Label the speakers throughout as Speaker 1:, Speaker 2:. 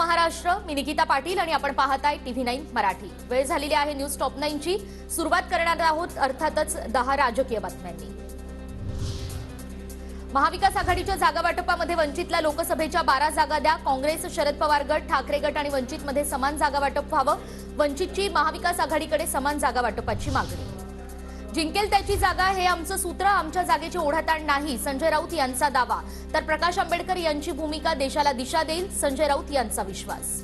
Speaker 1: महाराष्ट्र, मी निकिता पाटील आणि आपण पाहताय TV9 मराठी। वेळ झालेली आहे न्यूज टॉप 9 ची। सुरुवात करणार आहोत अर्थातच 10 राजकीय बातम्यांनी। महाविकास आघाडीच्या जागा वाटपामध्ये वंचितला लोकसभेच्या 12 जागा द्या। काँग्रेस, शरद पवार गट, ठाकरे गट आणि वंचितमध्ये समान जागा वाटप व्हावं। वंचितची महाविकास आघाडीकडे समान जागा वाटपाची मागणी। जिंकेल त्याची जागा हे आमचं सूत्र, आमच्या जागेची ओढाताण नाही, संजय राऊत यांचा दावा। तर प्रकाश आंबेडकर यांची भूमिका देशाला दिशा देईल, संजय राऊत यांचा विश्वास।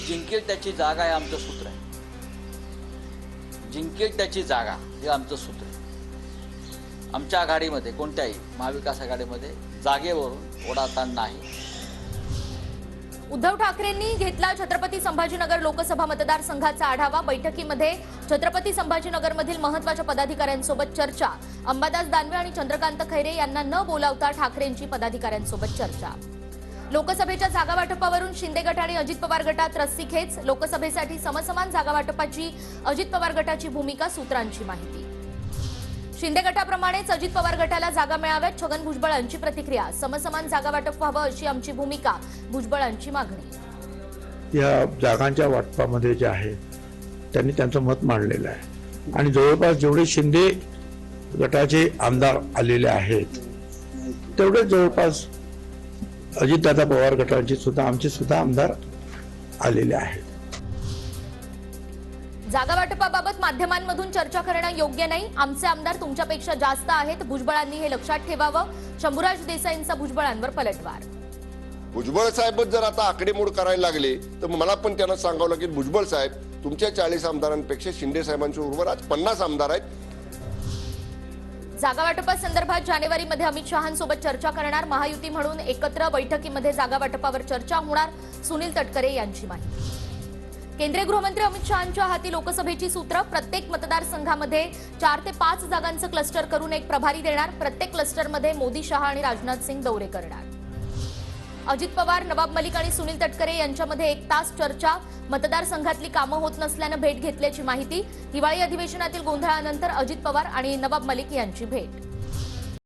Speaker 2: जिंकेल त्याची जागा हे आमचं सूत्र आहे। जिंकेल त्याची जागा हे आमचं सूत्र आहे। आमच्या आघाडीमध्ये कोणत्याही महाविकास आघाडीमध्ये जागेवरून ओढाताण नाही।
Speaker 1: उद्धव ठाकरेंनी घेतला छत्रपती संभाजीनगर लोकसभा मतदारसंघाचा आढावा। बैठकीमध्ये छत्रपती संभाजीनगरमधील महत्त्वाच्या पदाधिकाऱ्यांसोबत चर्चा। अंबादास दानवे आणि चंद्रकांत खैरे यांना न बोलावता ठाकरेंची पदाधिकाऱ्यांसोबत चर्चा। लोकसभेच्या जागा वाटपावरून शिंदे गट आणि अजित पवार गटात रस्सीखेच। लोकसभेसाठी समसमान जागा वाटपाची अजित पवार गटाची भूमिका, सूत्रांची माहिती। शिंदे गटाप्रमाणेच अजित पवार गटाला जागा मिळाव्यात, छगन भुजबळांची प्रतिक्रिया। समसमान जागा वाटप व्हावं अशी आमची भूमिका, भुजबळांची मागणी।
Speaker 3: या जागांच्या वाटपामध्ये जे आहे त्यांनी त्यांचं मत मांडलेलं आहे आणि जवळपास जेवढे शिंदे गटाचे आमदार आलेले आहेत तेवढे जवळपास अजितदादा पवार गटाचे सुद्धा आमचे सुद्धा आमदार आलेले आहेत।
Speaker 1: जागा वाटपाबाबत माध्यमांमधून चर्चा करणं योग्य नाही, आमचे आमदार तुमच्यापेक्षा जास्त आहेत, भुजबळांनी हे लक्षात ठेवावं। शंभूराज देसाईंचा भुजबळांवर पलटवार।
Speaker 4: भुजबळ साहेबच जर आता आकडेमोड करायला लागले तर मला पण त्यांना सांगावं लागेल, भुजबळ साहेब तुमच्या 40 आमदारांपेक्षा शिंदे साहेबांच्या बरोबर आज 50 आमदार आहेत।
Speaker 1: जागा वाटपासंदर्भात जानेवारीमध्ये अमित शहांसोबत चर्चा करणार, महायुती म्हणून एकत्र बैठकीमध्ये जागा वाटपावर चर्चा होणार, सुनील तटकरे यांची माहिती। केंद्रीय गृहमंत्री अमित शहांच्या हाती लोकसभेची सूत्र। प्रत्येक मतदारसंघामध्ये 4 ते 5 जागांचं क्लस्टर करून एक प्रभारी देणार। प्रत्येक क्लस्टरमध्ये मोदी, शहा आणि राजनाथ सिंग दौरे करणार। अजित पवार, नवाब मलिक आणि सुनील तटकरे यांच्यामध्ये 1 तास चर्चा। मतदारसंघातली कामं होत नसल्यानं भेट घेतल्याची माहिती। हिवाळी अधिवेशनातील गोंधळानंतर अजित पवार आणि नवाब मलिक यांची भेट।